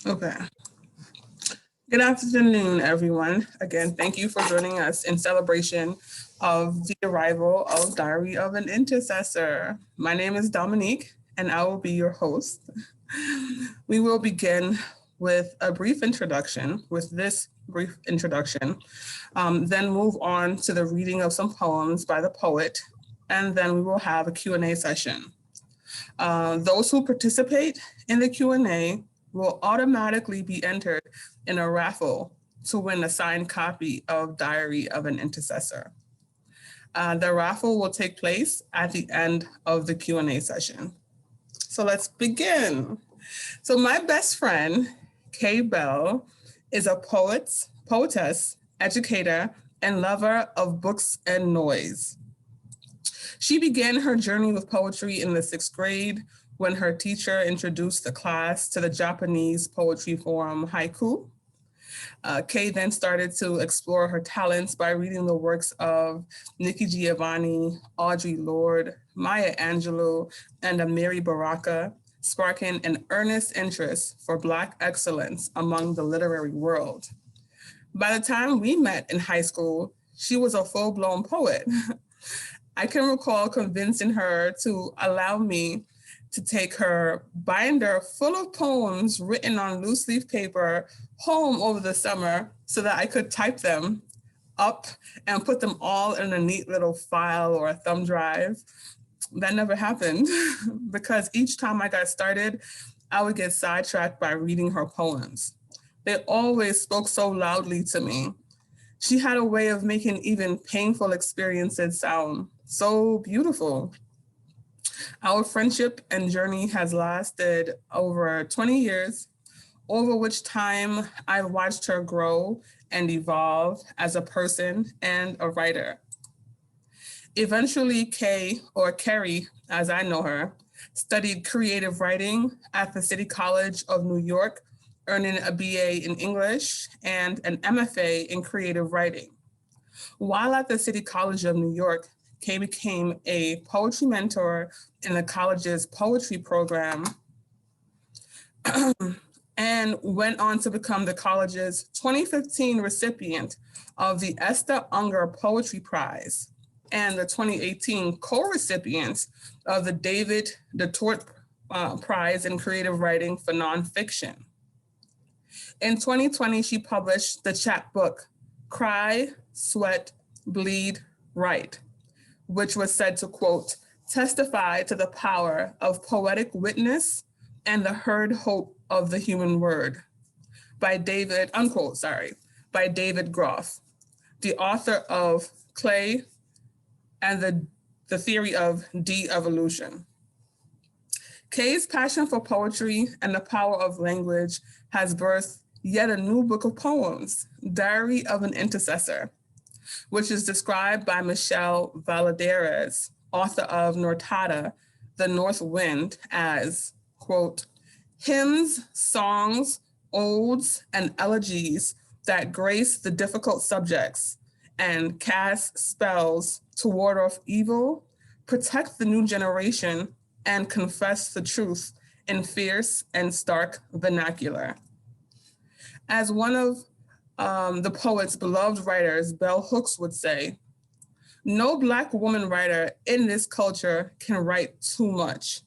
Okay. Good afternoon, everyone. Again, thank you for joining us in celebration of the arrival of Diary of an Intercessor. My name is Dominique, and I will be your host. We will begin with a brief introduction, with this brief introduction, then move on to the reading of some poems by the poet, and then we will have a Q&A session. Those who participate in the Q&A will automatically be entered in a raffle to win a signed copy of Diary of an Intercessor. The raffle will take place at the end of the Q&A session. So let's begin. So my best friend, Kay Bell, is a poetess, educator, and lover of books and noise. She began her journey with poetry in the sixth grade when her teacher introduced the class to the Japanese poetry form haiku. Kay then started to explore her talents by reading the works of Nikki Giovanni, Audre Lorde, Maya Angelou, and Amiri Baraka, sparking an earnest interest for Black excellence among the literary world. By the time we met in high school, she was a full-blown poet. I can recall convincing her to allow me to take her binder full of poems written on loose leaf paper home over the summer so that I could type them up and put them all in a neat little file or a thumb drive. That never happened because each time I got started, I would get sidetracked by reading her poems. They always spoke so loudly to me. She had a way of making even painful experiences sound so beautiful. Our friendship and journey has lasted over 20 years, over which time I've watched her grow and evolve as a person and a writer. Eventually, Kay, or Carrie, as I know her, studied creative writing at the City College of New York, earning a BA in English and an MFA in creative writing. While at the City College of New York, Kay became a poetry mentor in the college's poetry program and went on to become the college's 2015 recipient of the Esther Unger Poetry Prize and the 2018 co-recipient of the David DeTort Prize in Creative Writing for Nonfiction. In 2020, she published the chapbook, Cry, Sweat, Bleed, Write, which was said to, quote, testify to the power of poetic witness and the heard hope of the human word, by David, unquote, by David Groff, the author of Clay and the Theory of De-Evolution. Kay's passion for poetry and the power of language has birthed yet a new book of poems, Diary of an Intercessor, which is described by Michelle Valadares, author of Nortada, The North Wind, as, quote, hymns, songs, odes, and elegies that grace the difficult subjects and cast spells to ward off evil, protect the new generation, and confess the truth in fierce and stark vernacular. As one of the poet's beloved writers, Bell Hooks, would say, no Black woman writer in this culture can write too much.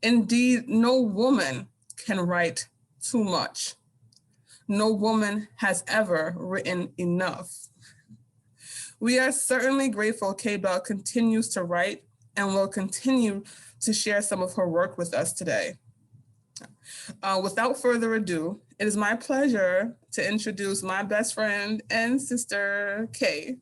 Indeed, no woman can write too much. No woman has ever written enough. We are certainly grateful Kay Bell continues to write and will continue to share some of her work with us today. Without further ado, it is my pleasure to introduce my best friend and sister, Kay.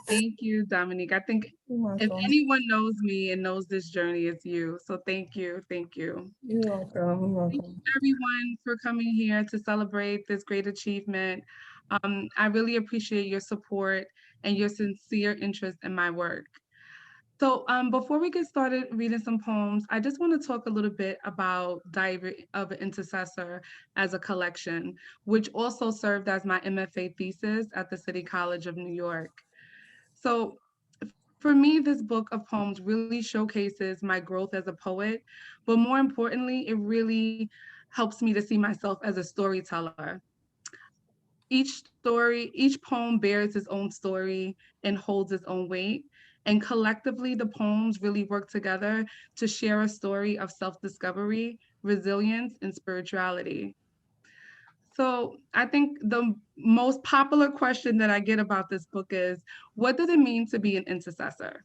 Thank you, Dominique. I think if anyone knows me and knows this journey, it's you. So thank you. Thank you. You're welcome. You're Thank welcome. you, everyone, for coming here to celebrate this great achievement. I really appreciate your support and your sincere interest in my work. So, before we get started reading some poems, I just want to talk a little bit about Diary of an Intercessor as a collection, which also served as my MFA thesis at the City College of New York. So, for me, this book of poems really showcases my growth as a poet, but more importantly, it really helps me to see myself as a storyteller. Each poem bears its own story and holds its own weight. And collectively, the poems really work together to share a story of self-discovery, resilience, and spirituality. So I think the most popular question that I get about this book is, what does it mean to be an intercessor?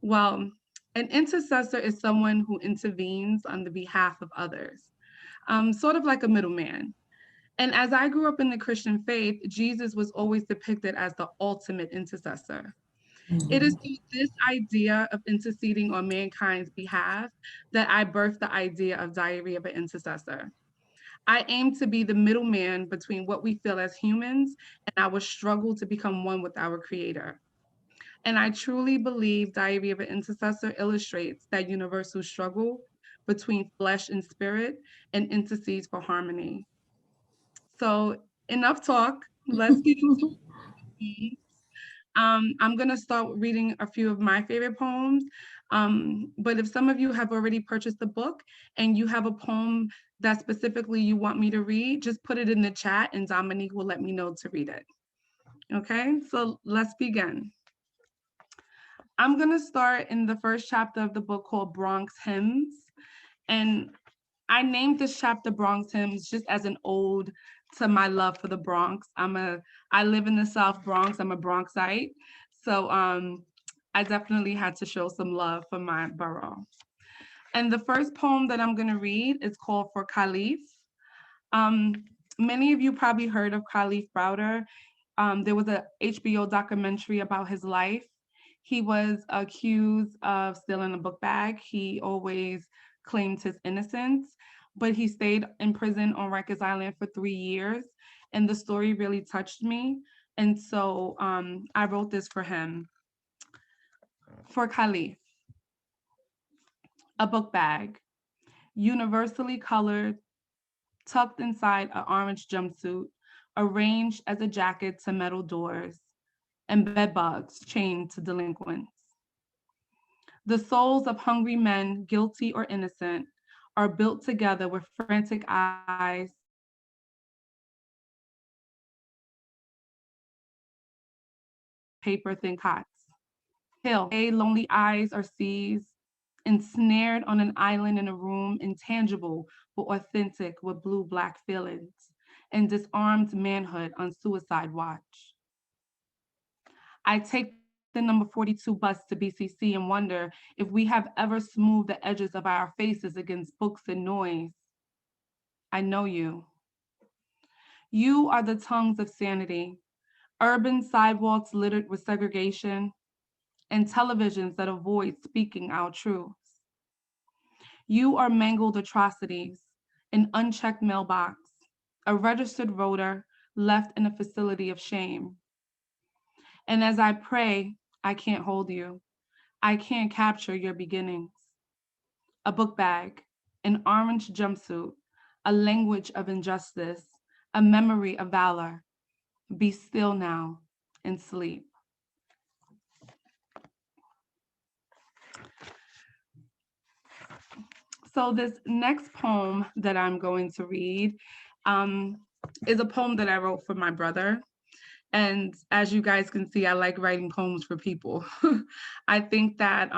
Well, an intercessor is someone who intervenes on the behalf of others, sort of like a middleman. And as I grew up in the Christian faith, Jesus was always depicted as the ultimate intercessor. It is through this idea of interceding on mankind's behalf that I birthed the idea of Diary of an Intercessor. I aim to be the middleman between what we feel as humans and our struggle to become one with our Creator. And I truly believe Diary of an Intercessor illustrates that universal struggle between flesh and spirit and intercedes for harmony. So enough talk. Let's get into it. I'm gonna start reading a few of my favorite poems. But if some of you have already purchased the book and you have a poem that specifically you want me to read, just put it in the chat and Dominique will let me know to read it. Okay, so let's begin. I'm gonna start in the first chapter of the book called Bronx Hymns. And I named this chapter Bronx Hymns just as an ode to my love for the Bronx. I live in the South Bronx. I'm a Bronxite. So I definitely had to show some love for my borough. And the first poem that I'm gonna read is called For Khalif. Um, Many of you probably heard of Khalif Browder. There was a HBO documentary about his life. He was accused of stealing a book bag. He always claimed his innocence, but he stayed in prison on Rikers Island for 3 years. And the story really touched me. And so I wrote this for him. For Khalif, a book bag, universally colored, tucked inside an orange jumpsuit, arranged as a jacket to metal doors, and bed bugs chained to delinquents. The souls of hungry men, guilty or innocent, are built together with frantic eyes, paper thin cots. Hill, lonely eyes are seized, ensnared on an island in a room intangible but authentic with blue-black feelings, and disarmed manhood on suicide watch. I take the number 42 bus to BCC and wonder if we have ever smoothed the edges of our faces against books and noise. I know you. You are the tongues of sanity, urban sidewalks littered with segregation, and televisions that avoid speaking our truths. You are mangled atrocities, an unchecked mailbox, a registered voter left in a facility of shame. And as I pray, I can't hold you. I can't capture your beginnings. A book bag, an orange jumpsuit, a language of injustice, a memory of valor. Be still now and sleep. So this next poem that I'm going to read um, is a poem that I wrote for my brother. And as you guys can see, I like writing poems for people. I think that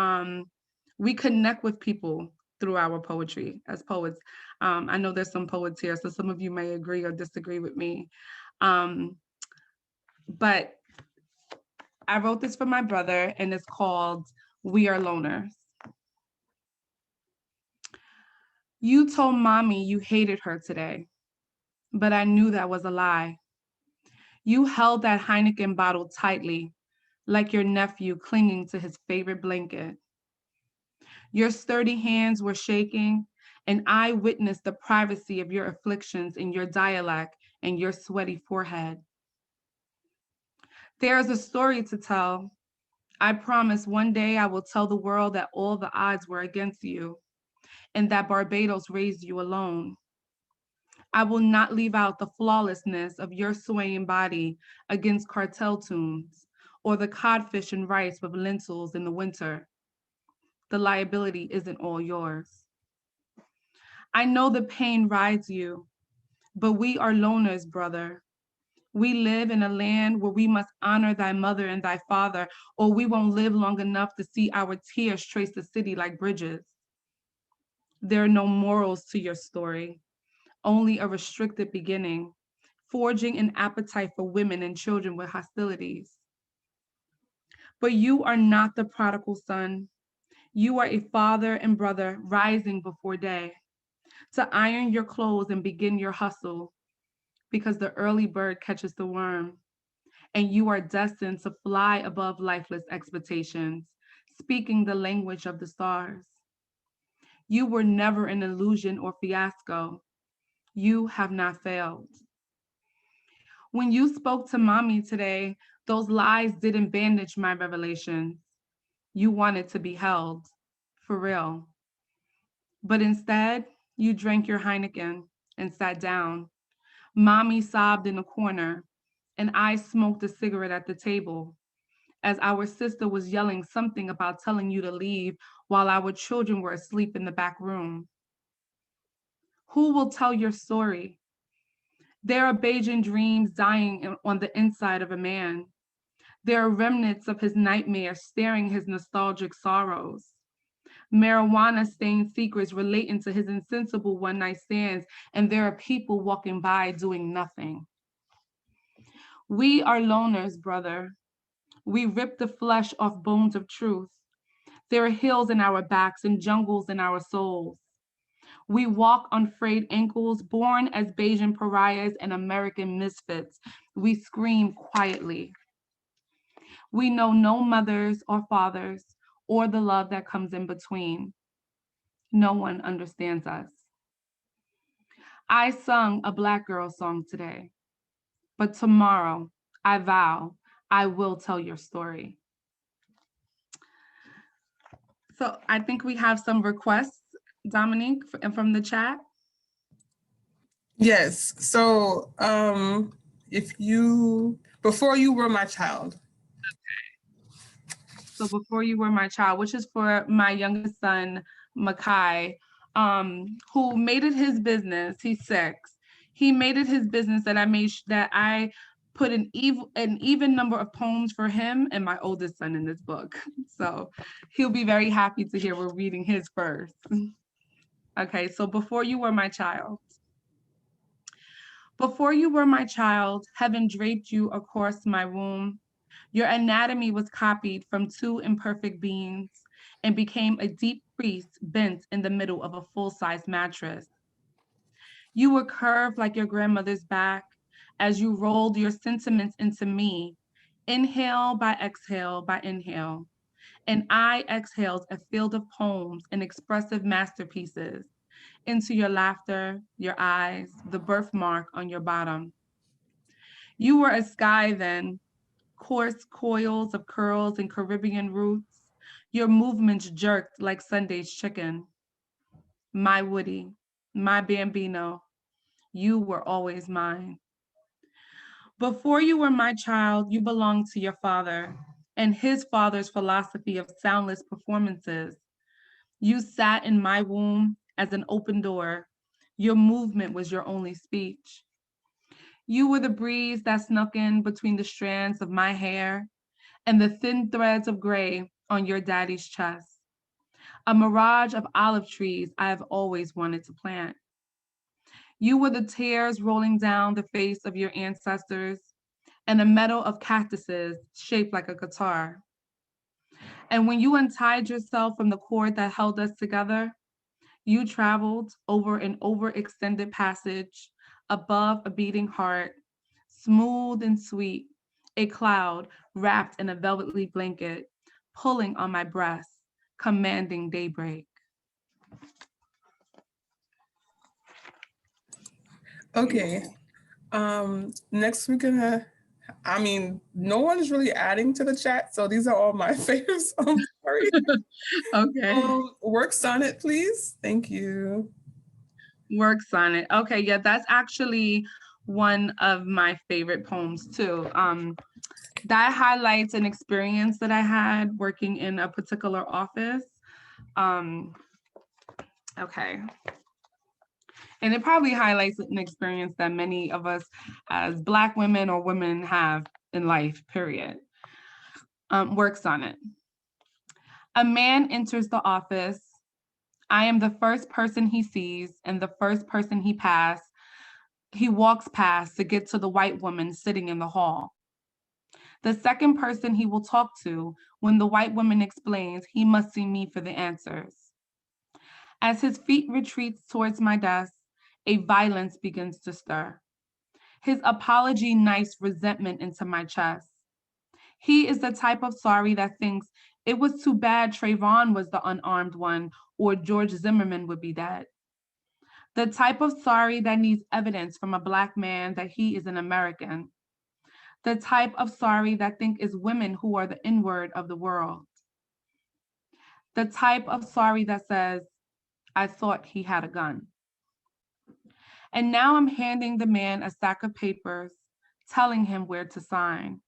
we connect with people through our poetry as poets. I know there's some poets here, so some of you may agree or disagree with me. But I wrote this for my brother, and it's called We Are Loners. You told mommy you hated her today, but I knew that was a lie. You held that Heineken bottle tightly, like your nephew clinging to his favorite blanket. Your sturdy hands were shaking, and I witnessed the privacy of your afflictions in your dialect and your sweaty forehead. There is a story to tell. I promise one day I will tell the world that all the odds were against you and that Barbados raised you alone. I will not leave out the flawlessness of your swaying body against cartel tunes or the codfish and rice with lentils in the winter. The liability isn't all yours. I know the pain rides you, but we are loners, brother. We live in a land where we must honor thy mother and thy father, or we won't live long enough to see our tears trace the city like bridges. There are no morals to your story, only a restricted beginning, forging an appetite for women and children with hostilities. But you are not the prodigal son. You are a father and brother rising before day to iron your clothes and begin your hustle, because the early bird catches the worm, and you are destined to fly above lifeless expectations, speaking the language of the stars. You were never an illusion or fiasco. You have not failed. When you spoke to mommy today, those lies didn't bandage my revelations. You wanted to be held, for real. But instead, you drank your Heineken and sat down. Mommy sobbed in a corner, and I smoked a cigarette at the table as our sister was yelling something about telling you to leave while our children were asleep in the back room. Who will tell your story? There are Bajan dreams dying on the inside of a man. There are remnants of his nightmares staring his nostalgic sorrows. Marijuana stained secrets relating to his insensible one night stands, and there are people walking by doing nothing. We are loners, brother. We rip the flesh off bones of truth. There are hills in our backs and jungles in our souls. We walk on frayed ankles, born as Bajan pariahs and American misfits. We scream quietly. We know no mothers or fathers or the love that comes in between. No one understands us. I sung a Black girl song today, but tomorrow, I vow, I will tell your story. So I think we have some requests, Dominique, from the chat. Yes. So if you, before you were my child. So before you were my child, which is for my youngest son, Makai, who made it his business. He's 6. He made it his business that I put an even number of poems for him and my oldest son in this book. So he'll be very happy to hear we're reading his first. Okay, so before you were my child. Before you were my child, heaven draped you across my womb. Your anatomy was copied from 2 imperfect beings and became a deep crease bent in the middle of a full-size mattress. You were curved like your grandmother's back as you rolled your sentiments into me, inhale by inhale. And I exhaled a field of poems and expressive masterpieces into your laughter, your eyes, the birthmark on your bottom. You were a sky then, coarse coils of curls and Caribbean roots, your movements jerked like Sunday's chicken. My Woody, my Bambino, you were always mine. Before you were my child, you belonged to your father and his father's philosophy of soundless performances. You sat in my womb as an open door. Your movement was your only speech. You were the breeze that snuck in between the strands of my hair and the thin threads of gray on your daddy's chest. A mirage of olive trees I have always wanted to plant. You were the tears rolling down the face of your ancestors and a meadow of cactuses shaped like a guitar. And when you untied yourself from the cord that held us together, you traveled over an overextended passage above a beating heart, smooth and sweet, a cloud wrapped in a velvety blanket, pulling on my breast, commanding daybreak. Okay. Next we're gonna, no one's really adding to the chat, so these are all my favorites. I'm sorry. Okay. Work Sonnet, please. Thank you. Work Sonnet. Okay, yeah, that's actually one of my favorite poems too. That highlights an experience that I had working in a particular office. Okay. And it probably highlights an experience that many of us as Black women or women have in life, period. Works on it. A man enters the office. I am the first person he sees and the first person he walks past to get to the white woman sitting in the hall. The second person he will talk to when the white woman explains he must see me for the answers. As his feet retreats towards my desk, a violence begins to stir. His apology knifes resentment into my chest. He is the type of sorry that thinks it was too bad Trayvon was the unarmed one or George Zimmerman would be dead. The type of sorry that needs evidence from a Black man that he is an American. The type of sorry that think is women who are the N-word of the world. The type of sorry that says, I thought he had a gun. And now I'm handing the man a stack of papers, telling him where to sign.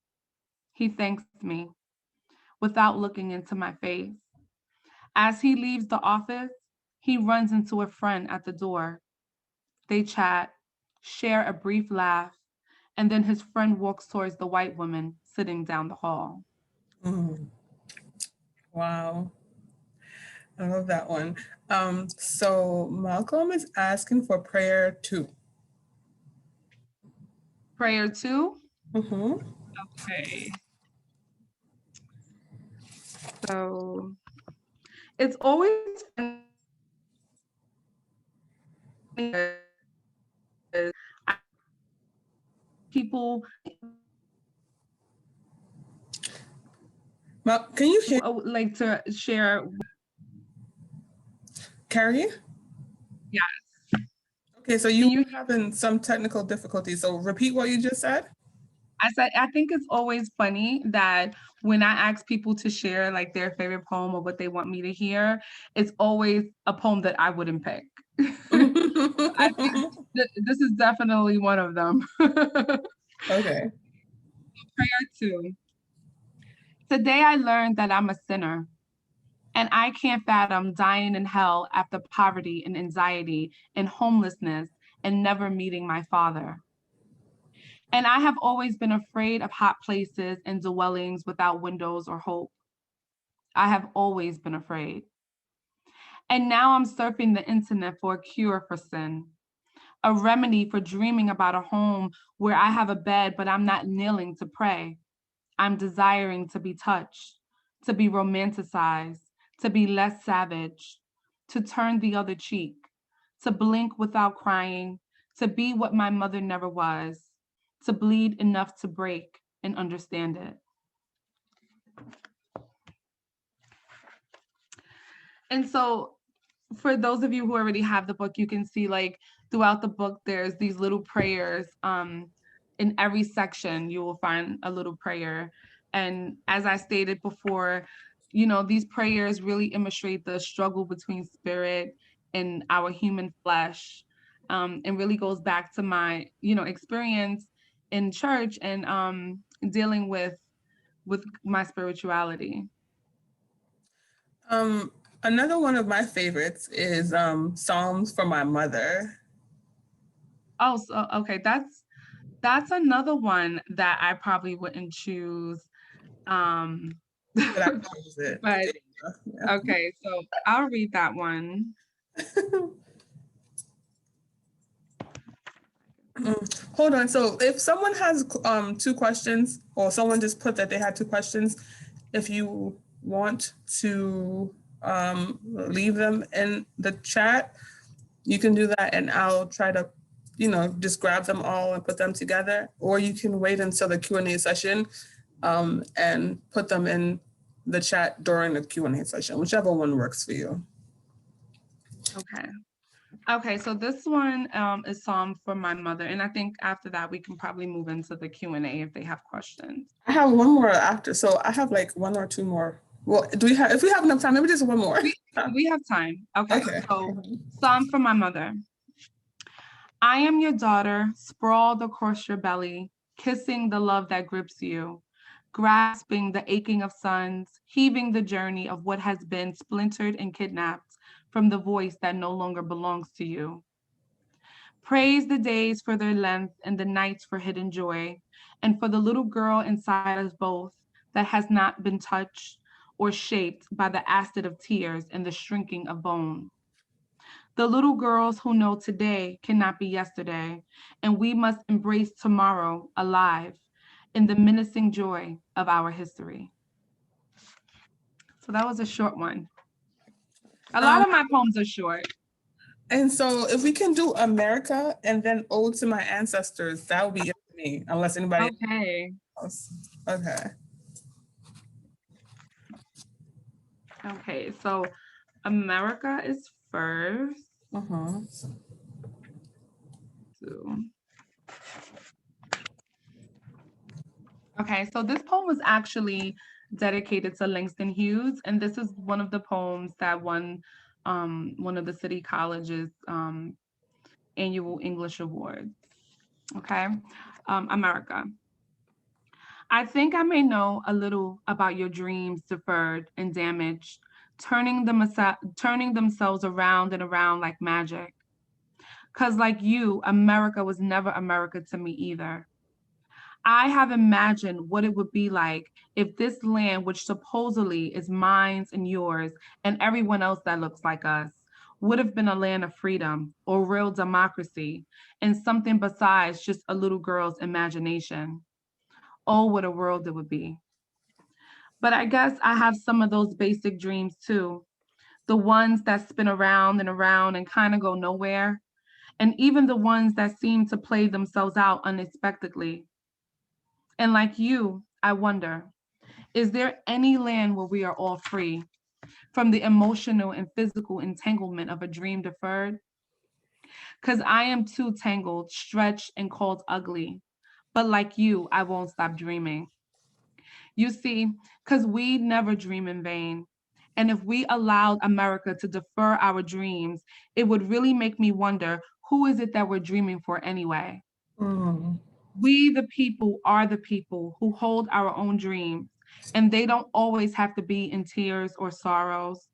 He thanks me without looking into my face. As he leaves the office, he runs into a friend at the door. They chat, share a brief laugh, and then his friend walks towards the white woman sitting down the hall. Mm. Wow. I love that one. So Malcolm is asking for prayer too. Prayer 2? Mm-hmm. Okay. So it's always people Well, can you hear like to share. Carrie? Yes. Okay, so Can you you? were having some technical difficulties. So repeat what you just said. I said, I think it's always funny that when I ask people to share like their favorite poem or what they want me to hear, it's always a poem that I wouldn't pick. I think this is definitely one of them. Okay. Prayer 2. Today I learned that I'm a sinner and I can't fathom dying in hell after poverty and anxiety and homelessness and never meeting my father. And I have always been afraid of hot places and dwellings without windows or hope. I have always been afraid. And now I'm surfing the internet for a cure for sin, a remedy for dreaming about a home where I have a bed, but I'm not kneeling to pray. I'm desiring to be touched, to be romanticized, to be less savage, to turn the other cheek, to blink without crying, to be what my mother never was, to bleed enough to break and understand it. And so for those of you who already have the book, you can see like throughout the book, there's these little prayers. In every section, you will find a little prayer. And as I stated before, you know, these prayers really illustrate the struggle between spirit and our human flesh. And really goes back to my, you know, experience in church and dealing with my spirituality. Um, Another one of my favorites is Psalms for My Mother. Oh, so okay, that's another one that I probably wouldn't choose. Um, But I chose it. but Yeah. okay, so I'll read that one. Hold on. So if someone has two questions, or someone just put that they had two questions, if you want to leave them in the chat, you can do that, and I'll try to, just grab them all and put them together. Or you can wait until the Q&A session and put them in the chat during the Q&A session, whichever one works for you. Okay. Okay, so this one is Psalm for My Mother, and I think after that we can probably move into the Q&A if they have questions. I have one more after, so I have like one or two more. Well, if we have enough time, maybe just one more. We have time. Okay, Okay. so Psalm for My Mother. I am your daughter, sprawled across your belly, kissing the love that grips you, grasping the aching of suns, heaving the journey of what has been splintered and kidnapped from the voice that no longer belongs to you. Praise the days for their length and the nights for hidden joy, and for the little girl inside us both that has not been touched or shaped by the acid of tears and the shrinking of bone. The little girls who know today cannot be yesterday, and we must embrace tomorrow alive in the menacing joy of our history. So that was a short one. A lot Um, of my poems are short. and so if we can do America and then Ode to My Ancestors, that would be it for me, unless anybody Okay. else. Okay. Okay. So America is first. Uh-huh. So, okay. So this poem was actually dedicated to Langston Hughes, and this is one of the poems that won one of the City College's annual English awards. Okay. America. I think I may know a little about your dreams deferred and damaged, turning themselves around and around like magic. Because, like you, America was never America to me either. I have imagined what it would be like if this land, which supposedly is mine and yours and everyone else that looks like us, would have been a land of freedom or real democracy and something besides just a little girl's imagination. Oh, what a world it would be. But I guess I have some of those basic dreams too. The ones that spin around and kind of go nowhere. And even the ones that seem to play themselves out unexpectedly. And like you, I wonder, is there any land where we are all free from the emotional and physical entanglement of a dream deferred? Because I am too tangled, stretched, and called ugly. But like you, I won't stop dreaming. You see, because we never dream in vain. And if we allowed America to defer our dreams, it would really make me wonder, who is it that we're dreaming for anyway? Mm. We, the people, are the people who hold our own dreams, and they don't always have to be in tears or sorrows.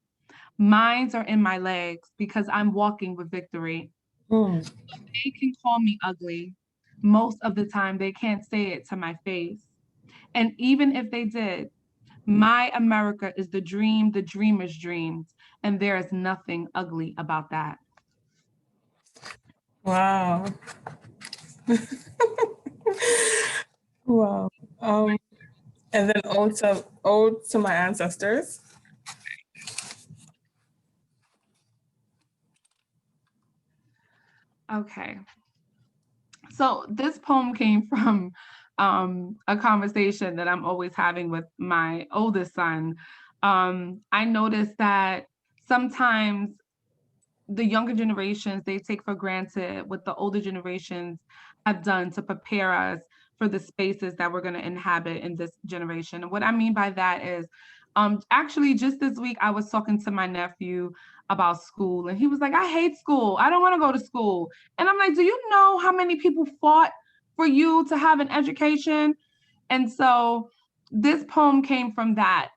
Mines are in my legs because I'm walking with victory. Mm. They can call me ugly. Most of the time, they can't say it to my face. And even if they did, my America is the dream the dreamers dreamed, and there is nothing ugly about that. Wow. Wow. And then Ode to My Ancestors. Okay. So this poem came from a conversation that I'm always having with my oldest son. I noticed that sometimes the younger generations, they take for granted what the older generations have done to prepare us for the spaces that we're going to inhabit in this generation. And what I mean by that is, actually, just this week, I was talking to my nephew about school, and he was like, I hate school. I don't want to go to school. And I'm like, do you know how many people fought for you to have an education? And so this poem came from that.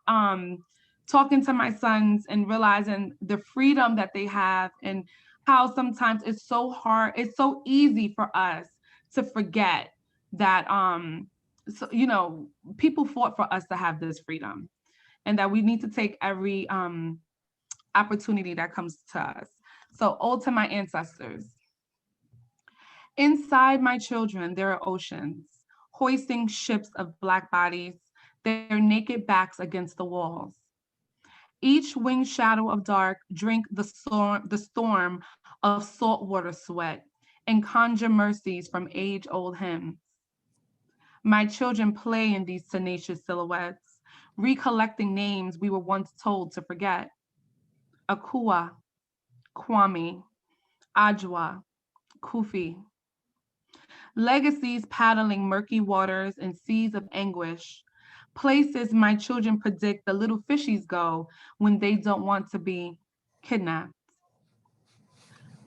Talking to my sons and realizing the freedom that they have and how sometimes it's so hard, it's so easy for us to forget that so, people fought for us to have this freedom, and that we need to take every opportunity that comes to us. So, ode to my ancestors. Inside my children, there are oceans, hoisting ships of black bodies, their naked backs against the walls. Each winged shadow of dark drink the storm of saltwater sweat and conjure mercies from age-old hymns. My children play in these tenacious silhouettes, recollecting names we were once told to forget. Akua, Kwame, Ajwa, Kufi. Legacies paddling murky waters and seas of anguish. Places my children predict the little fishies go when they don't want to be kidnapped.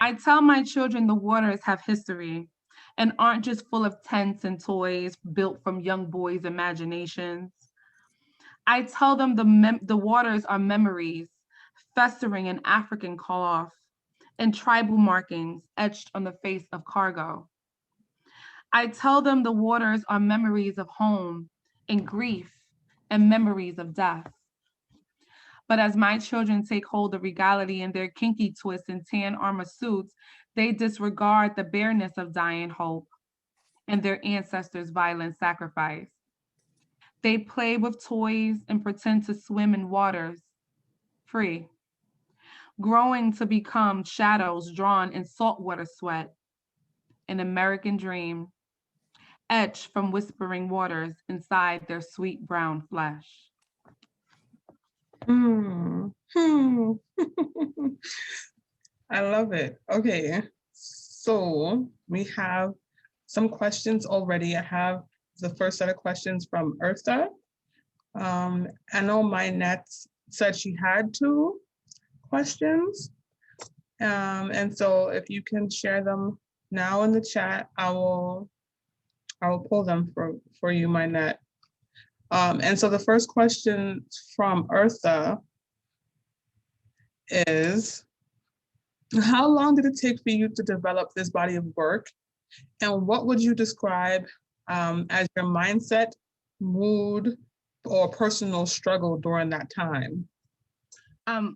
I tell my children the waters have history and aren't just full of tents and toys built from young boys' imaginations. I tell them the waters are memories, festering in African cough, and tribal markings etched on the face of cargo. I tell them the waters are memories of home and grief and memories of death. But as my children take hold of regality in their kinky twists and tan armor suits, they disregard the bareness of dying hope and their ancestors' violent sacrifice. They play with toys and pretend to swim in waters free, growing to become shadows drawn in saltwater sweat, an American dream, etched from whispering waters inside their sweet brown flesh. Hmm. I love it. Okay. So we have some questions already. I have the first set of questions from Eartha. I know my net said she had 2 questions. And so if you can share them now in the chat, I will pull them for you, my net. And so the first question from Eartha is, how long did it take for you to develop this body of work? And what would you describe as your mindset, mood, or personal struggle during that time?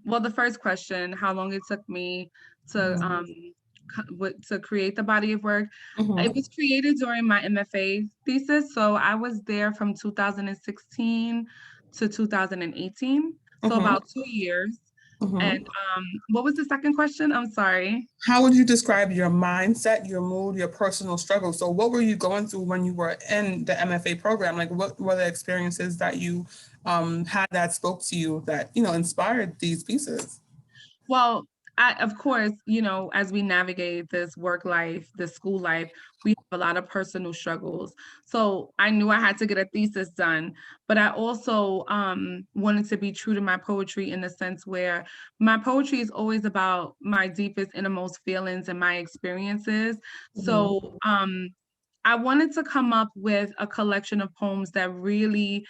Well, the first question, how long it took me to to create the body of work. It was created during my MFA thesis. So I was there from 2016 to 2018. So about 2 years. And what was the second question? I'm sorry. How would you describe your mindset, your mood, your personal struggle? So what were you going through when you were in the MFA program? Like what were the experiences that you had that spoke to you that, inspired these pieces? Well, of course, as we navigate this work life, this school life, we have a lot of personal struggles. So I knew I had to get a thesis done, but I also wanted to be true to my poetry in the sense where my poetry is always about my deepest, innermost feelings and my experiences. So I wanted to come up with a collection of poems that really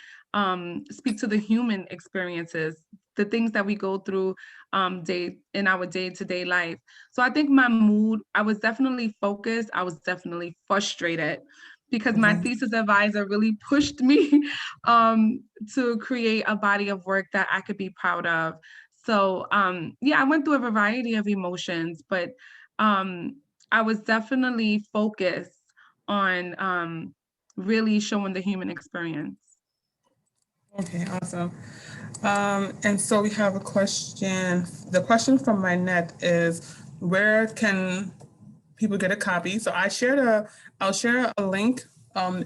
speak to the human experiences, the things that we go through in our day-to-day life. So I think my mood, I was definitely focused. I was definitely frustrated because my thesis advisor really pushed me to create a body of work that I could be proud of. So yeah, I went through a variety of emotions, but I was definitely focused on really showing the human experience. Okay, awesome. And so we have a question. The question from my net is, where can people get a copy? So I'll share a link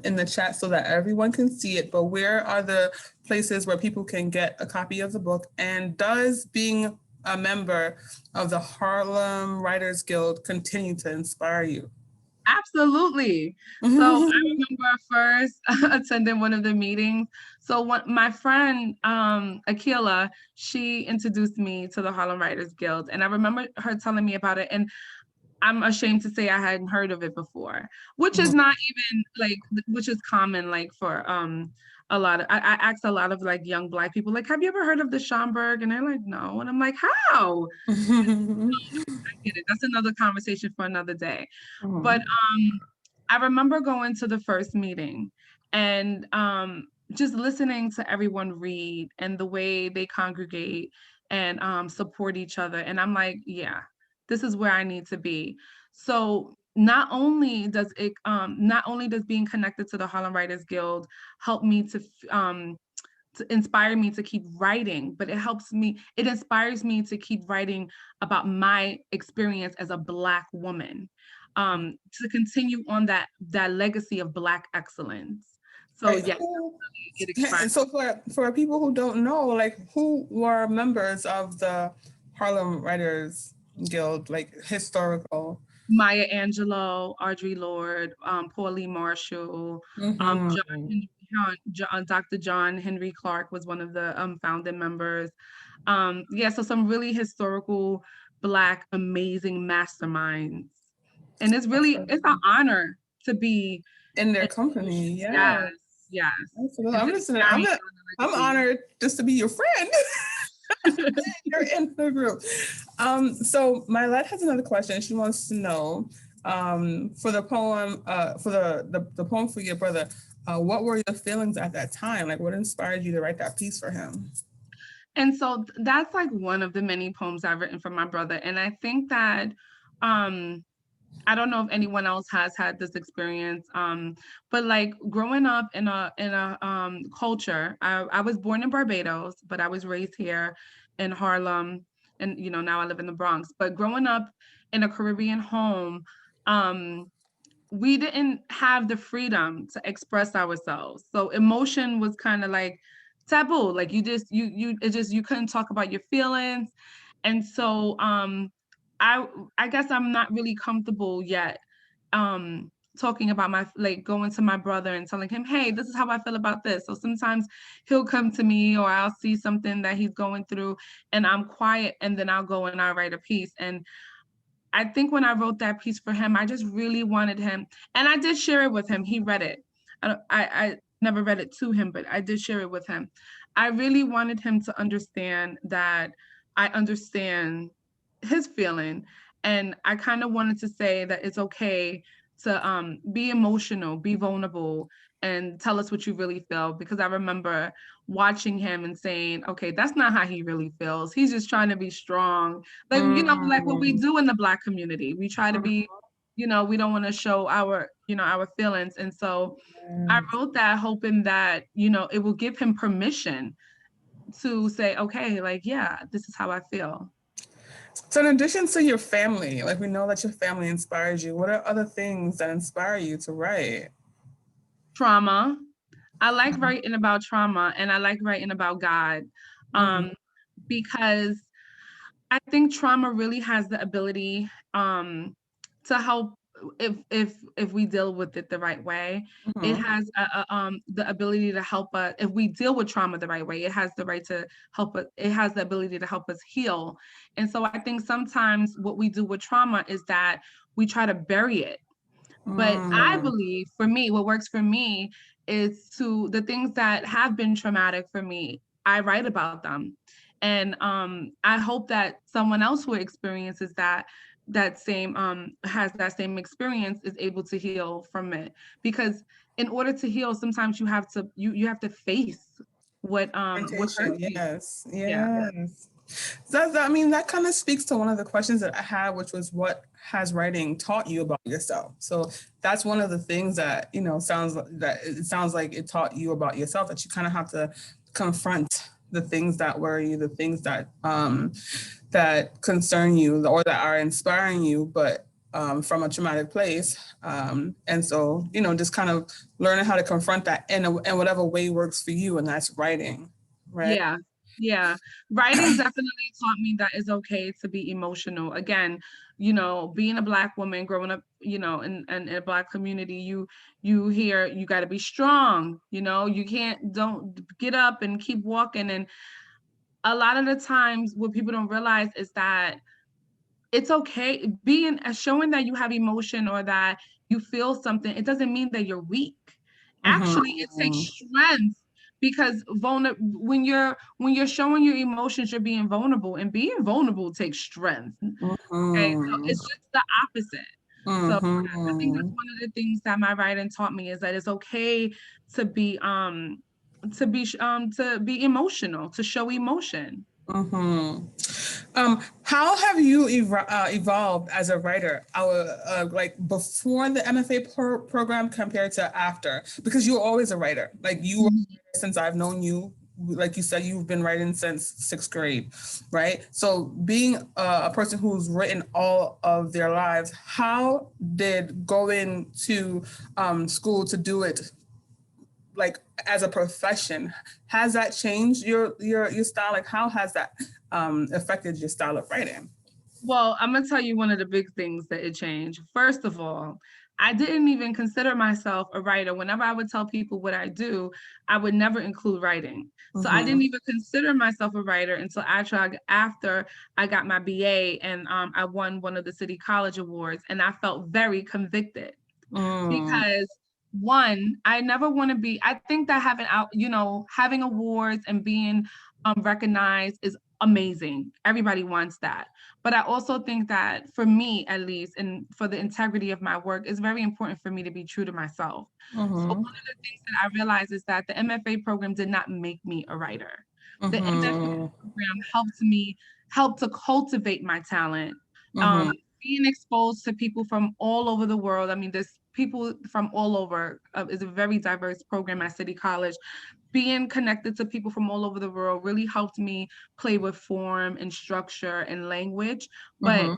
in the chat so that everyone can see it, but where are the places where people can get a copy of the book? And does being a member of the Harlem Writers Guild continue to inspire you? Absolutely. So I remember first attending one of the meetings. So my friend Akila, she introduced me to the Harlem Writers Guild, and I remember her telling me about it. And I'm ashamed to say I hadn't heard of it before, which is not even which is common for a lot of, I asked a lot of young Black people, have you ever heard of the Schomburg? And they're like, no. And I'm like, how? I get it. That's another conversation for another day. But I remember going to the first meeting and just listening to everyone read and the way they congregate and support each other. And I'm like, yeah, this is where I need to be. So not only does being connected to the Harlem Writers Guild help me to inspire me to keep writing, but it inspires me to keep writing about my experience as a Black woman, to continue on that legacy of Black excellence. So Right. yeah, And so for people who don't know, who were members of the Harlem Writers Guild, historical? Maya Angelou, Audre Lorde, Pauline Marshall, Dr. John Henry Clark was one of the founding members. Yeah, so some really historical Black amazing masterminds. And it's an honor to be in their company. Yes. Absolutely. I'm listening. I'm honored just to be your friend. You're in the group. So my lad has another question. She wants to know, for the poem, for the poem for your brother, what were your feelings at that time? Like, what inspired you to write that piece for him? And so that's like one of the many poems I've written for my brother. And I think that um I don't know if anyone else has had this experience, but like growing up in a culture, I was born in Barbados, but I was raised here in Harlem, and now I live in the Bronx. But growing up in a Caribbean home, um, we didn't have the freedom to express ourselves. So emotion was kind of like taboo. Like you couldn't talk about your feelings. And so I I guess I'm not really comfortable yet um talking about my like going to my brother and telling him, hey, this is how I feel about this. So sometimes he'll come to me or I'll see something that he's going through and I'm quiet and then I'll go and I'll write a piece. And I think when I wrote that piece for him, I just really wanted him, and I did share it with him. He read it. I never read it to him, but I did share it with him. I really wanted him to understand that I understand his feeling, and I kind of wanted to say that it's okay to be emotional, be vulnerable, and tell us what you really feel. Because I remember watching him and saying, okay, that's not how he really feels. He's just trying to be strong, like like what we Mm, do in the Black community. We try to be, we don't want to show our our feelings. And so I yes. wrote that hoping that it will give him permission to say, okay, like, yeah, this is how I feel. So in addition to your family, like we know that your family inspires you, what are other things that inspire you to write? Trauma. I like writing about trauma, and I like writing about God, Mm, um because I think trauma really has the ability to help if we deal with it the right way. It mhm, has the ability to help us if we deal with trauma the right way. It has the right to help us. It has the ability to help us heal. And so I think sometimes what we do with trauma is that we try to bury it. But I mm, believe for me, what works for me is to the things that have been traumatic for me, I write about them. And I hope that someone else who experiences that same has that same experience is able to heal from it. Because in order to heal, sometimes you have to face what hurt Confrontation, you. yes, Yeah. yes. So I mean, that kind of speaks to one of the questions that I had, which was, what has writing taught you about yourself? So that's one of the things that sounds like it taught you about yourself, that you kind of have to confront the things that worry you, the things that concern you or that are inspiring you, but from a traumatic place. And so, just kind of learning how to confront that in whatever way works for you, and that's writing, right? Yeah, yeah. Writing definitely taught me that it's okay to be emotional. Again, being a Black woman growing up, in a Black community, you hear you got to be strong. You don't get up and keep walking. And a lot of the times, what people don't realize is that it's okay being showing that you have emotion or that you feel something. It doesn't mean that you're weak. Actually, it takes Mm-hmm. strength because when you're showing your emotions, you're being vulnerable, and being vulnerable takes strength. Okay, so Mm-hmm. it's just the opposite. So I think that's Mm-hmm. one of the things that my writing taught me is that it's okay to be to be emotional, to show emotion. Mm-hmm. How have you evolved as a writer? Like before the MFA program compared to after, because you were always a writer. Like you were since I've known you. Like you said, you've been writing since sixth grade, right? So being a person who's written all of their lives, how did going to school to do it, like as a profession, has that changed your style? Like how has that affected your style of writing? Well, I'm gonna tell you one of the big things that it changed. First of all, I didn't even consider myself a writer. Whenever I would tell people what I do, I would never include writing. So I Mm-hmm. didn't even consider myself a writer until after I got my BA and I won one of the city college awards, and I felt very convicted Mm, because one, I never want to be. I think that having awards and being recognized is amazing. Everybody wants that. But I also think that for me, at least, and for the integrity of my work, it's very important for me to be true to myself. So one of the things that I realized is that the MFA program did not make me a writer. The MFA program helped to cultivate my talent. Being exposed to people from all over the world. I mean, there's people from all over. It's a very diverse program at City College. Being connected to people from all over the world really helped me play with form and structure and language. But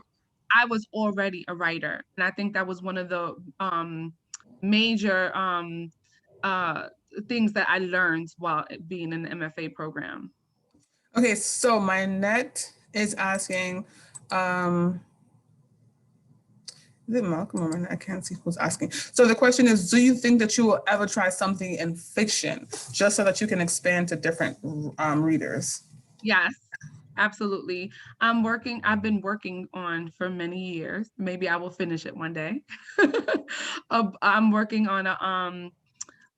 I was already a writer. And I think that was one of the major things that I learned while being in the MFA program. Okay, so my net is asking, is it Malcolm or Renee? I can't see who's asking. So the question is, do you think that you will ever try something in fiction just so that you can expand to different readers? Yes, absolutely. I've been working on for many years. Maybe I will finish it one day. I'm working on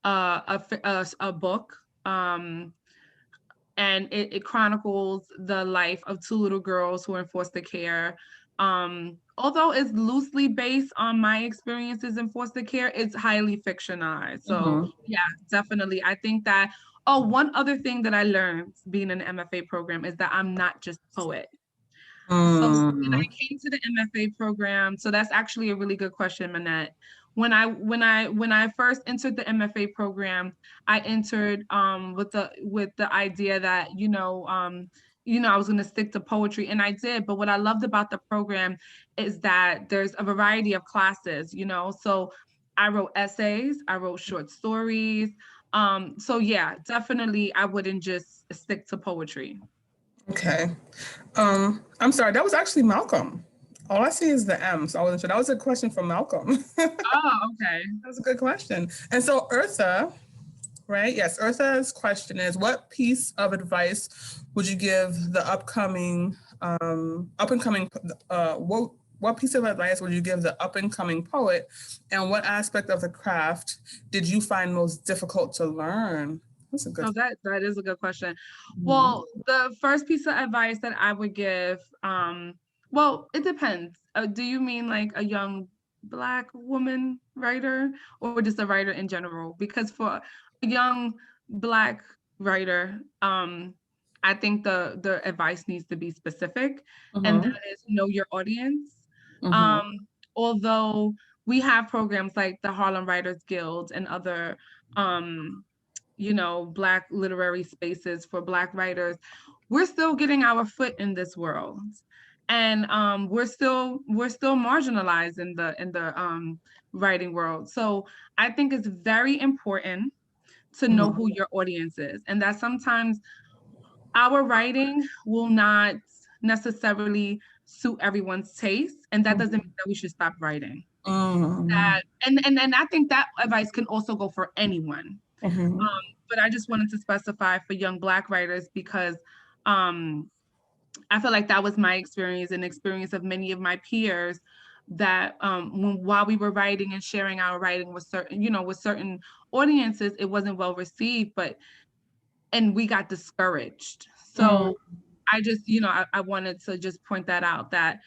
a book. And it chronicles the life of two little girls who are in foster care. Although it's loosely based on my experiences in foster care, it's highly fictionalized. So yeah, definitely. I think that, oh, one other thing that I learned being in the MFA program is that I'm not just a poet. So when I came to the MFA program, so that's actually a really good question, Manette. When I first entered the MFA program, I entered with the idea that I was going to stick to poetry, and I did. But what I loved about the program is that there's a variety of classes. So I wrote essays, I wrote short stories. So yeah, definitely, I wouldn't just stick to poetry. Okay. I'm sorry, that was actually Malcolm. All I see is the M, so I wasn't sure. That was a question from Malcolm. Oh, okay. That was a good question. And so Eartha, right? Yes, Eartha's question is, what piece of advice would you give the up and coming, what piece of advice would you give the up and coming poet, and what aspect of the craft did you find most difficult to learn? That's a good. Oh, that is a good question. Well, the first piece of advice that I would give, well, it depends. Do you mean like a young Black woman writer or just a writer in general? Because for a young Black writer, I think the advice needs to be specific, and that is know your audience. Um, Although we have programs like the Harlem Writers Guild and other Black literary spaces for Black writers, we're still getting our foot in this world. And we're still marginalized in the writing world. So I think it's very important to know who your audience is, and that sometimes our writing will not necessarily suit everyone's taste, and that doesn't mean that we should stop writing. And I think that advice can also go for anyone. But I just wanted to specify for young Black writers because I feel like that was my experience and experience of many of my peers, that while we were writing and sharing our writing with certain audiences, it wasn't well received, and we got discouraged. So I just, I wanted to just point that out, that,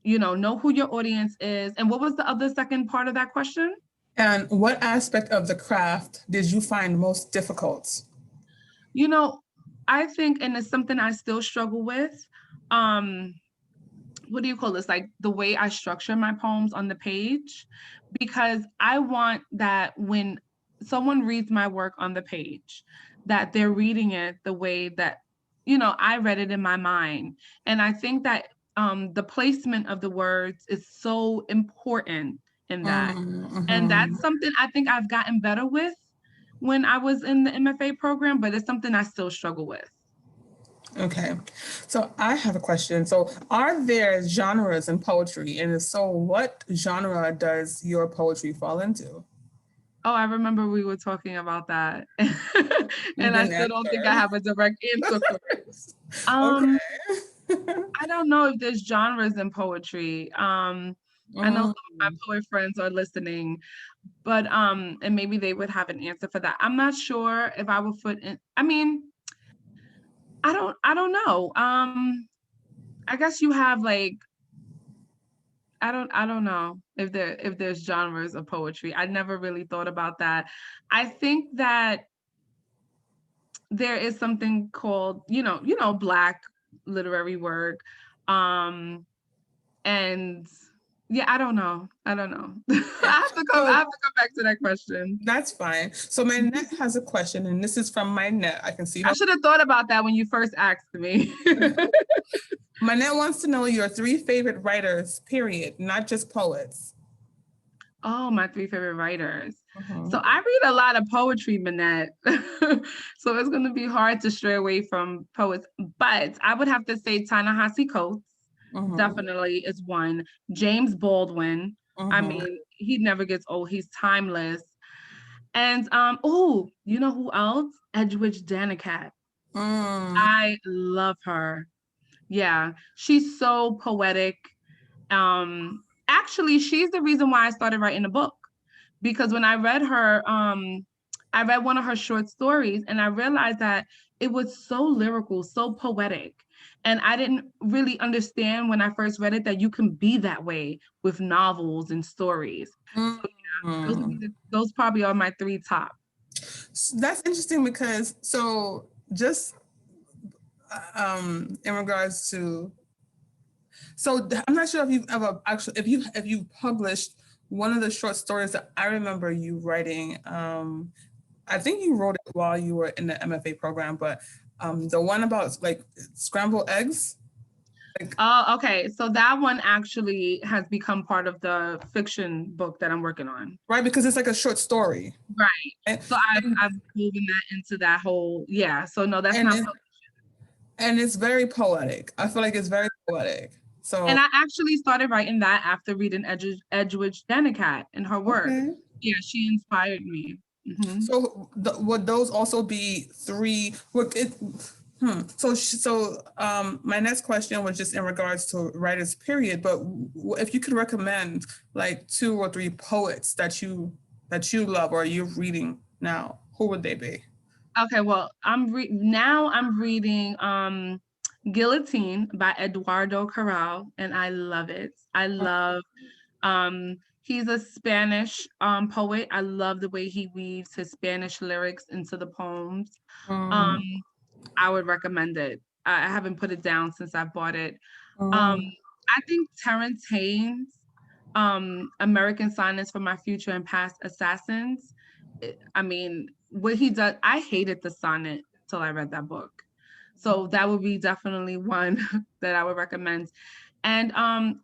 know who your audience is. And what was the other second part of that question? And what aspect of the craft did you find most difficult? I think, and it's something I still struggle with, what do you call this? Like the way I structure my poems on the page, because I want that when someone reads my work on the page, that they're reading it the way that, I read it in my mind. And I think that the placement of the words is so important in that. And that's something I think I've gotten better with when I was in the MFA program, but it's something I still struggle with. Okay, so I have a question. So, are there genres in poetry? And if so, what genre does your poetry fall into? Oh, I remember we were talking about that. You And I didn't still don't think I answer. have a direct answer for it. Okay. Um, I don't know if there's genres in poetry. I know some of my poet friends are listening, but and maybe they would have an answer for that. I'm not sure if I would put in, I mean, I don't know. I guess you have like, I don't know if there's genres of poetry. I never really thought about that. I think that there is something called, Black literary work. Um, and yeah, I don't know. I don't know. Yeah. I So have to come back to that question. that's fine. So my net has a question, and this is from my net. I can see I her. should have thought about that when you first asked me. Manette wants to know your three favorite writers, period, not just poets. Oh, my three favorite writers. So Mhm. I read a lot of poetry, Manette. So it's going to be hard to stray away from poets. But I would have to say Ta-Nehisi Coates Mhm. definitely is one. James Baldwin. I Mhm. mean, he never gets old. He's timeless. And oh, you know who else? Edwidge Danicat. Mm. I love her. Yeah, she's so poetic. Actually, she's the reason why I started writing a book, because when I read one of her short stories and I realized that it was so lyrical, so poetic. And I didn't really understand when I first read it that you can be that way with novels and stories. So yeah, Mm. those probably are my three top. That's interesting because so just in regards to I'm not sure if you've ever actually if you published one of the short stories that I remember you writing. I think you wrote it while you were in the MFA program, but the one about like scrambled eggs, like Oh, okay. So that one actually has become part of the fiction book that I'm working on. right because it's like a short story, Right. and So I've and, woven that into that whole, yeah. So no, that's and not. it, and it's very poetic. I feel like it's very poetic. So And I actually started writing that after reading Edwidge Danicat and her work. okay. Yeah, she inspired me. Mhm. So would those also be three? Would it? My next question was just in regards to writers, period. But if you could recommend like two or three poets that you love or you're reading now, who would they be? Okay, well, now I'm reading Guillotine by Eduardo Corral, and I love it. I love he's a Spanish poet. I love the way he weaves his Spanish lyrics into the poems. Um, Mm, I would recommend it. I haven't put it down since I bought it. Um, mm, I think Terrence Haynes, American Silence for My Future and Past Assassins. I mean, what he does, I hated the sonnet till I read that book. So that would be definitely one that I would recommend. And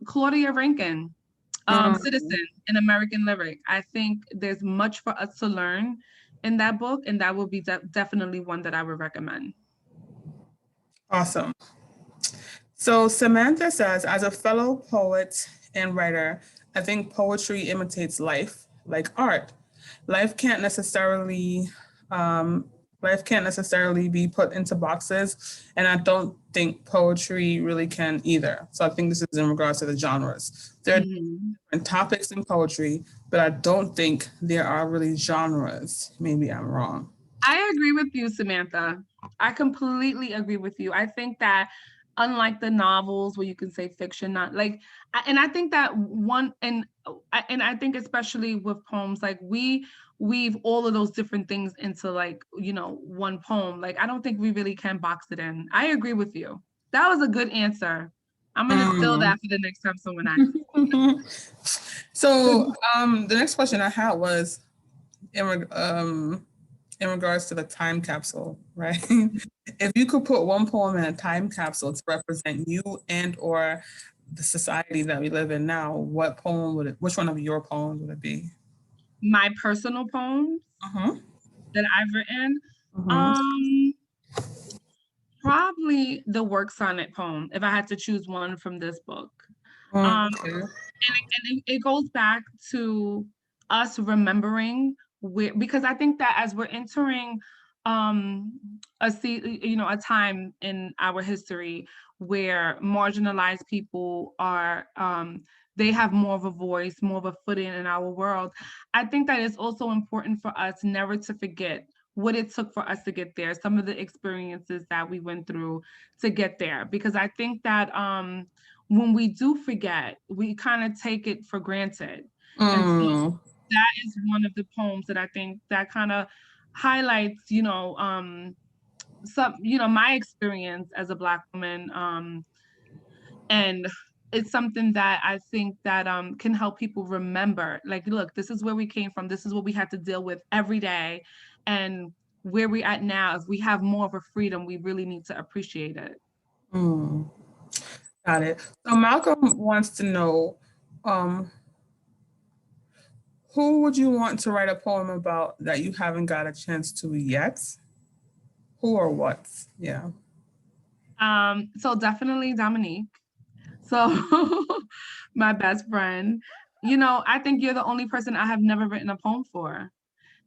Claudia Rankine, mm. Citizen, an American Lyric. I think there's much for us to learn in that book, and that would be definitely one that I would recommend. Awesome. So Samantha says, as a fellow poet and writer, I think poetry imitates life, like art. Life can't necessarily um, life can't necessarily be put into boxes, and I don't think poetry really can either. So I think this is in regards to the genres. There are Mhm. different topics in poetry, but I don't think there are really genres. Maybe I'm wrong. I agree with you, Samantha. I completely agree with you. I think that unlike the novels where you can say fiction, not like, and I think that and I think especially with poems, like we weave all of those different things into like, one poem. Like I don't think we really can box it in. I agree with you. That was a good answer. I'm gonna steal Mm. that for the next time someone asks. So the next question I had was in regards to the time capsule, right? If you could put one poem in a time capsule to represent you and or the society that we live in now, what poem would it? Which one of your poems would it be? My personal poems Uh-huh. that I've written. Uh-huh. Um, Probably the work sonnet poem, if I had to choose one from this book. Um, Okay. and it goes back to us remembering where, because I think that as we're entering a time in our history where marginalized people are they have more of a voice, more of a footing in our world. I think that it's also important for us never to forget what it took for us to get there, some of the experiences that we went through to get there. Because I think that when we do forget, we kind of take it for granted. And so Mm. that is one of the poems that I think that kind of highlights, some, my experience as a Black woman. And it's something that I think that can help people remember, like, look, this is where we came from, this is what we had to deal with every day, and where we're at now, if we have more of a freedom, we really need to appreciate it. Mm. Got it. So Malcolm wants to know, um, who would you want to write a poem about that you haven't got a chance to yet? Who or what? Yeah. So definitely Dominique. So my best friend. I think you're the only person I have never written a poem for.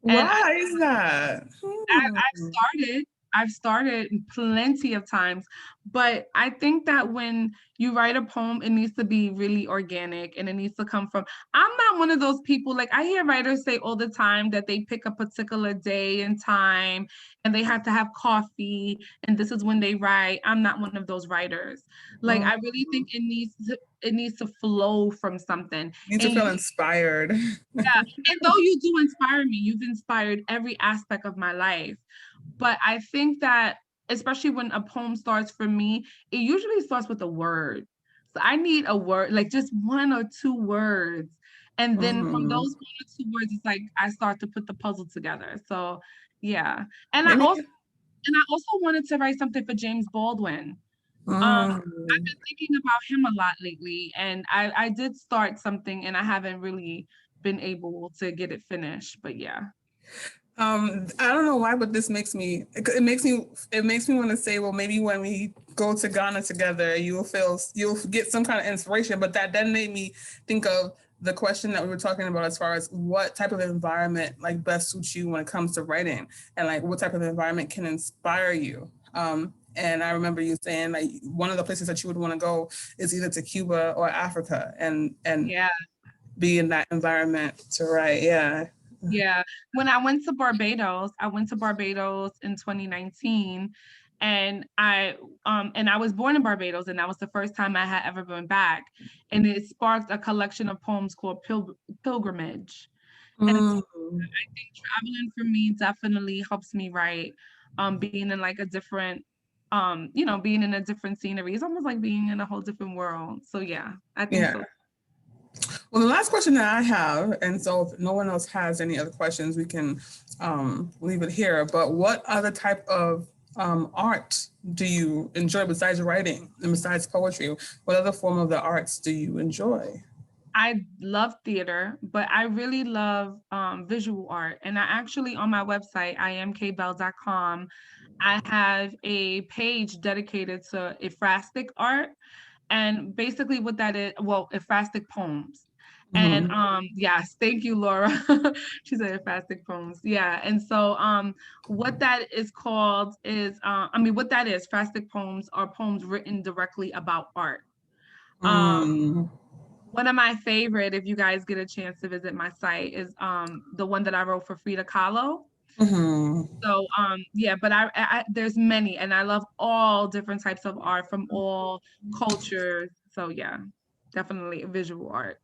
And Why is that? I, I've started plenty of times, but I think that when you write a poem, it needs to be really organic and it needs to come from. I'm not one of those people, like I hear writers say all the time that they pick a particular day and time and they have to have coffee and this is when they write. I'm not one of those writers. Like I really think it needs to flow from something. Need to And feel inspired. and though you do inspire me, you've inspired every aspect of my life. But I think that, especially when a poem starts for me, it usually starts with a word. So I need a word, like just one or two words. And then from Mm. those one or two words, it's like I start to put the puzzle together. So yeah. And I Maybe. also and I also wanted to write something for James Baldwin. I've Mm. been thinking about him a lot lately, and I did start something and I haven't really been able to get it finished. But yeah. I don't know why, but this makes me. It makes me want to say, well, maybe when we go to Ghana together, you'll get some kind of inspiration. But that then made me think of the question that we were talking about as far as what type of environment like best suits you when it comes to writing, and like what type of environment can inspire you. And I remember you saying like one of the places that you would want to go is either to Cuba or Africa, and Yeah. be in that environment to write. Yeah. Yeah. When I went to Barbados in 2019, and I was born in Barbados, and that was the first time I had ever been back. And it sparked a collection of poems called Pilgrimage. And so Mm. I think traveling for me definitely helps me write. Being in like a different being in a different scenery. It's almost like being in a whole different world. So yeah, I think Yeah. so. Well, the last question that I have, and so if no one else has any other questions, we can leave it here. But what other type of art do you enjoy besides writing and besides poetry? What other form of the arts do you enjoy? I love theater, but I really love visual art. And I actually, on my website, imkbell.com, I have a page dedicated to ekphrastic art. And basically what that is, well, ekphrastic poems. And Mhm. yes, thank you, Laura. She said ekphrastic poems. Yeah. And so what that is called is, what that is, ekphrastic poems are poems written directly about art. Um, Mm. one of my favorite, if you guys get a chance to visit my site, is the one that I wrote for Frida Kahlo. Mhm. So yeah, but there's many, and I love all different types of art from all cultures. So yeah, definitely visual art.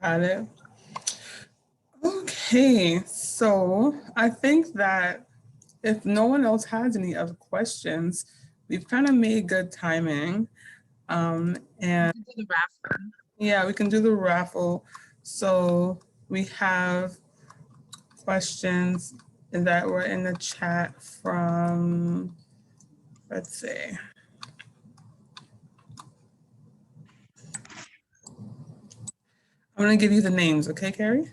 Got it. Okay, so I think that if no one else has any other questions, we've kind of made good timing. And To the raffle. yeah, we can do the raffle. So we have questions that were in the chat from, let's see. I'm going to give you the names, okay, Carrie?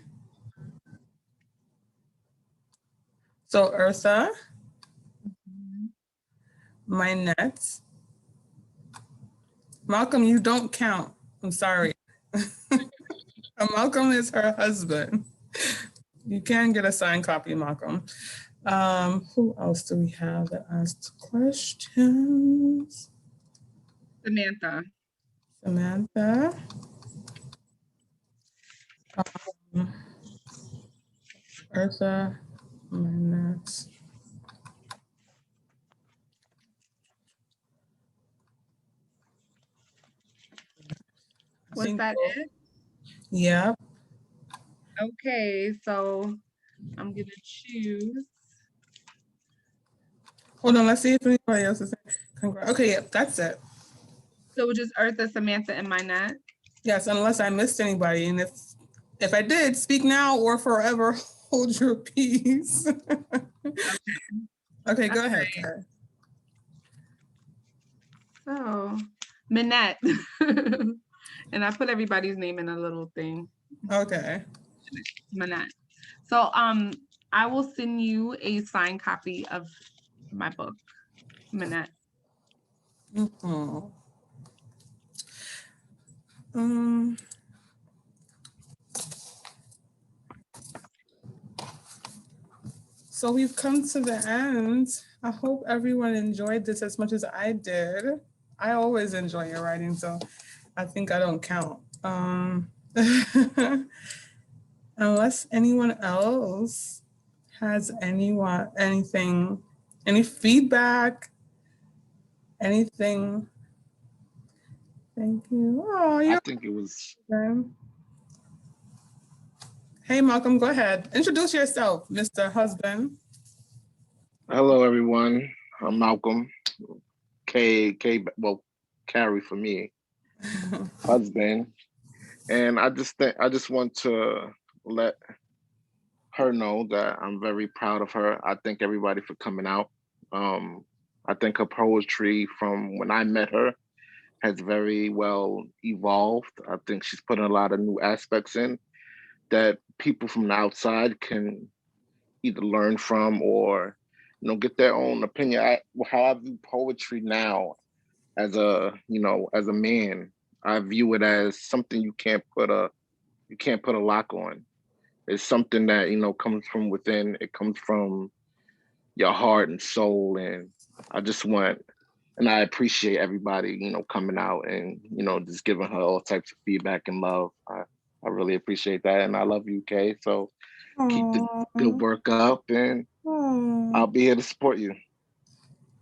So Eartha, Mhm. Minette, Malcolm, you don't count. I'm sorry. Malcolm is her husband. You can get a signed copy, Malcolm. Who else do we have that asked questions? Samantha. Samantha, um, Eartha, Minette. Was that it? Yeah. Okay, so I'm gonna choose. Hold on, let's see if anybody else is. Okay, yeah, that's it. So just Eartha, Samantha, and Minette. Yes, unless I missed anybody, and if I did, speak now or forever hold your peace. Okay, go ahead, Karen. So, Minette. And I put everybody's name in a little thing. Okay. Minette. So, I will send you a signed copy of my book, Minette. Mm-hmm. Um, so we've come to the end. I hope everyone enjoyed this as much as I did. I always enjoy your writing, so I think I don't count. Unless anyone else has anything, any feedback, anything. Thank you. Oh, I you're think it was. welcome. Hey, Malcolm, go ahead. Introduce yourself, Mr. Husband. Hello, everyone. I'm Malcolm. Well, Carrie for me, husband. And I just want to let her know that I'm very proud of her. I thank everybody for coming out. I think her poetry from when I met her has very well evolved. I think she's put a lot of new aspects in that people from the outside can either learn from or get their own opinion. How I view poetry now as a man, I view it as something you can't put a lock on. It's something that comes from within. It comes from your heart and soul. And I just want and I appreciate everybody coming out and just giving her all types of feedback and love. I really appreciate that, and I love you, Kay. So keep the good work up, and I'll be here to support you.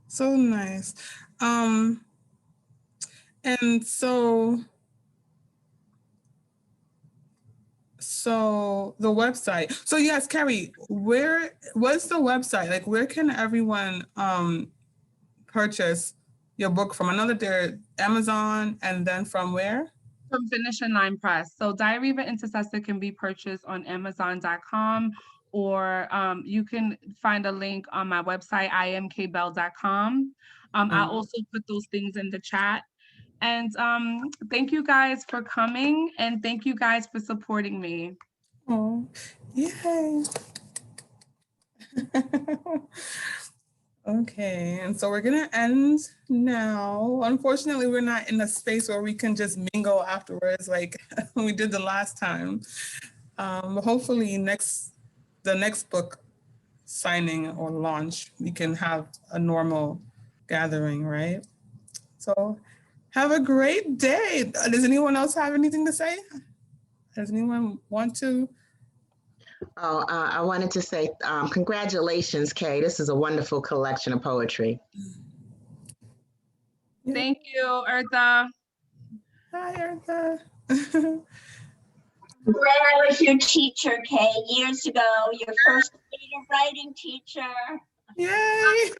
So nice. And so the website. So yes, Carrie, what's the website? Like where can everyone purchase your book from? I know that they're Amazon, and then from where? From Finishing Line Press. So Diary of an Intercessor can be purchased on Amazon.com, or you can find a link on my website, imkbell.com. I'll also put those things in the chat. And thank you guys for coming, and thank you guys for supporting me. Oh, yay. Okay, and so we're gonna end now. Unfortunately, we're not in a space where we can just mingle afterwards like we did the last time. Hopefully the next book signing or launch, we can have a normal gathering, right? So have a great day. Does anyone else have anything to say? Does anyone want to? Oh, I wanted to say congratulations, Kay. This is a wonderful collection of poetry. Thank you, Eartha. Hi, Erica. I was your teacher, Kay, years ago, your first creative writing teacher. Yay!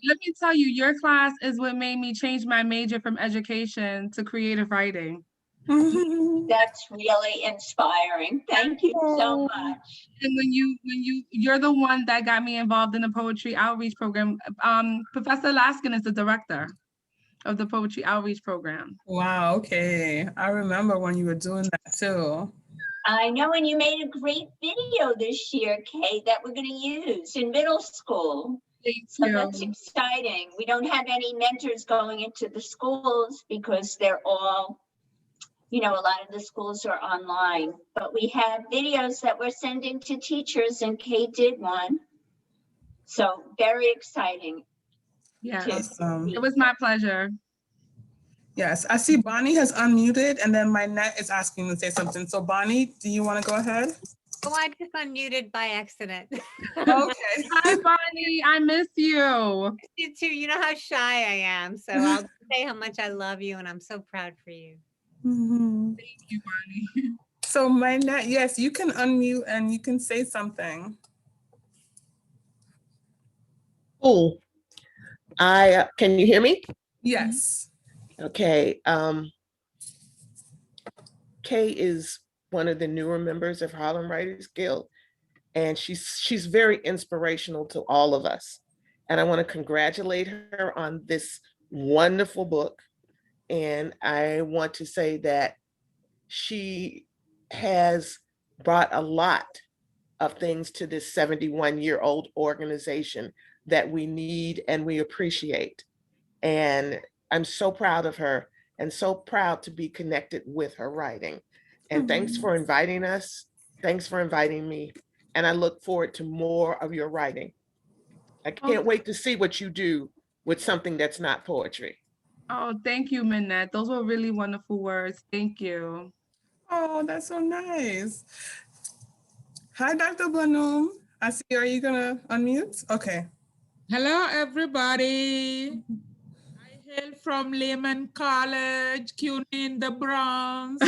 Let me tell you, your class is what made me change my major from education to creative writing. That's really inspiring. Thank you so much. And you're the one that got me involved in the poetry outreach program. Professor Laskin is the director of the poetry outreach program. Wow, okay. I remember when you were doing that too. I know, and you made a great video this year, Kay, that we're going to use in middle school. So that's exciting. We don't have any mentors going into the schools because they're all, a lot of the schools are online, but we have videos that we're sending to teachers, and Kay did one. So very exciting. Yeah, awesome. It was my pleasure. Yes, I see Bonnie has unmuted, and then my net is asking to say something. So Bonnie, do you want to go ahead? Oh, I just unmuted by accident. Okay. Hi, Bonnie. I miss you. You too. You know how shy I am. So I'll say how much I love you, and I'm so proud for you. Mhm. Thank you, Bonnie. So Minette, yes, you can unmute and you can say something. Cool. Can you hear me? Yes. Okay. Kay is one of the newer members of Harlem Writers Guild, and she's very inspirational to all of us. And I want to congratulate her on this wonderful book. And I want to say that she has brought a lot of things to this 71-year-old organization that we need and we appreciate. And I'm so proud of her and so proud to be connected with her writing. And thanks for inviting us. Thanks for inviting me. And I look forward to more of your writing. I can't wait to see what you do with something that's not poetry. Oh, thank you, Minette. Those were really wonderful words. Thank you. Oh, that's so nice. Hi, Dr. Blanum. I see. Are you gonna unmute? Okay. Hello, everybody. I hail from Lehman College, CUNY in the Bronx.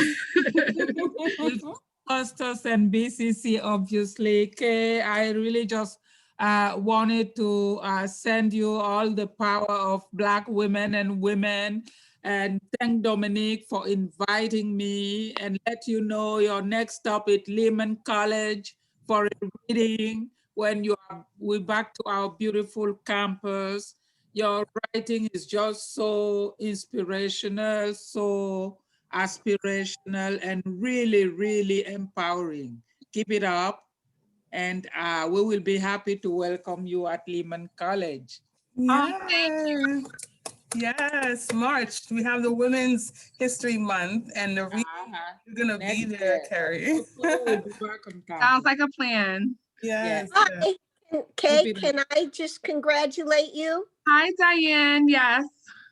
With Costas and BCC, obviously. Kay, I really just wanted to send you all the power of Black women and women, and thank Dominique for inviting me, and let you know your next stop at Lehman College for a reading when we're back to our beautiful campus. Your writing is just so inspirational, so aspirational, and really, really empowering. Keep it up, and we will be happy to welcome you at Lehman College. Yeah. Yes, March. We have the Women's History Month, and the reading is gonna be there, Carrie. Sounds like a plan. Yes. Hi, Kay, can I just congratulate you? Hi, Diane. Yes.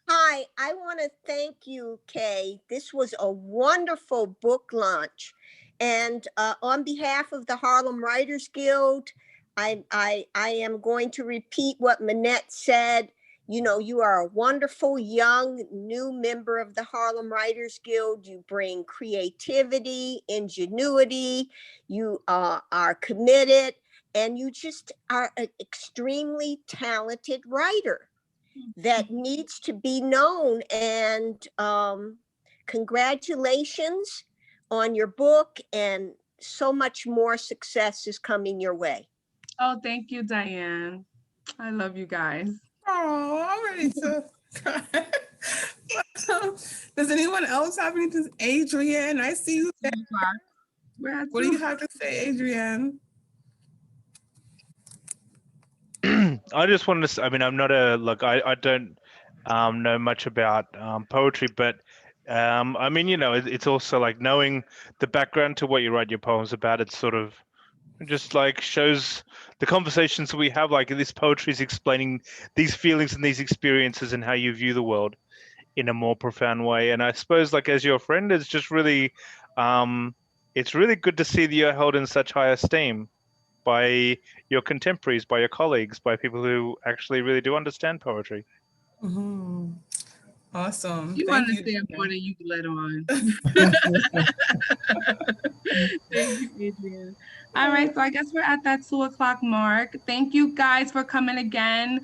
Hi, I want to thank you, Kay. This was a wonderful book launch. And on behalf of the Harlem Writers Guild, I am going to repeat what Minette said. You know, you are a wonderful young new member of the Harlem Writers Guild. You bring creativity, ingenuity, you are committed, and you just are an extremely talented writer that needs to be known. And congratulations on your book, and so much more success is coming your way. Oh, thank you, Diane. I love you guys. Oh, I'm ready to cry. Does anyone else have anything? Adrienne, I see you there. What do you have to say, Adrienne? I just wanted to say, I mean, I'm not a, like, I don't know much about poetry, but I mean, you know, it's also like knowing the background to what you write your poems about. It's sort of just like shows the conversations we have, like this poetry is explaining these feelings and these experiences and how you view the world in a more profound way. And I suppose, like, as your friend, it's just really, it's really good to see that you're held in such high esteem by your contemporaries, by your colleagues, by people who actually really do understand poetry. Mm-hmm. Awesome. You Thank understand you. more than you let on. Thank you, Adrienne. All right, so I guess we're at that 2:00 mark. Thank you guys for coming again.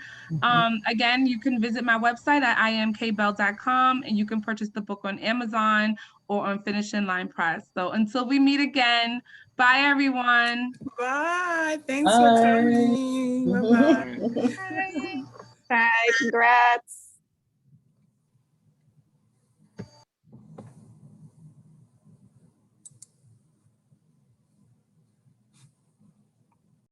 Again, you can visit my website at imkbell.com, and you can purchase the book on Amazon or on Finishing Line Press. So until we meet again, bye everyone. Bye. Thanks for coming. Bye-bye. Bye. Bye. Congrats.